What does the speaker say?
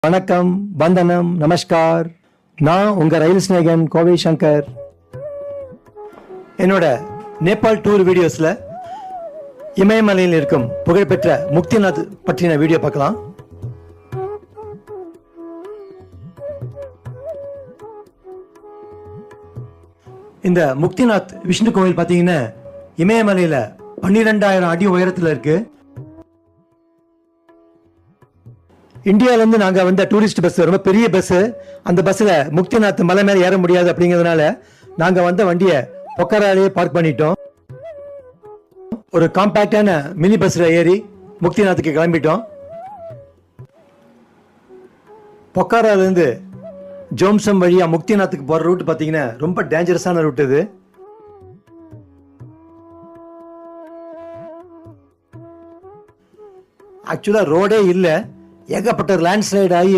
வணக்கம், வந்தனம், நமஸ்கார். நான் உங்க ரயில் ஸ்நேகன் கோவை சங்கர். என்னோட நேபாள் டூர் வீடியோஸ்ல இமயமலையில் இருக்கும் புகழ்பெற்ற முக்திநாத் பற்றின வீடியோ பார்க்கலாம். இந்த முக்திநாத் விஷ்ணு கோவில் பார்த்தீங்கன்னா இமயமலையில 12,000 அடி உயரத்தில் இருக்கு. இந்தியாவிலேருந்து நாங்கள் வந்த டூரிஸ்ட் பஸ் ரொம்ப பெரிய பஸ். அந்த பஸ்ஸில் முக்திநாத் மலை மேலே ஏற முடியாது அப்படிங்கிறதுனால நாங்கள் வந்த வண்டியை பொக்கராலேயே பார்க் பண்ணிட்டோம். ஒரு காம்பேக்டான மினி பஸ்ஸில் ஏறி முக்திநாத்துக்கு கிளம்பிட்டோம். பொக்காராலேருந்து ஜோம்சம் வழியாக முக்திநாத்துக்கு போகிற ரூட் பார்த்தீங்கன்னா ரொம்ப டேஞ்சரஸான ரூட் இது. ஆக்சுவலாக ரோடே இல்லை, ஏகப்பட்ட லேண்ட்ஸ்லைட் ஆகி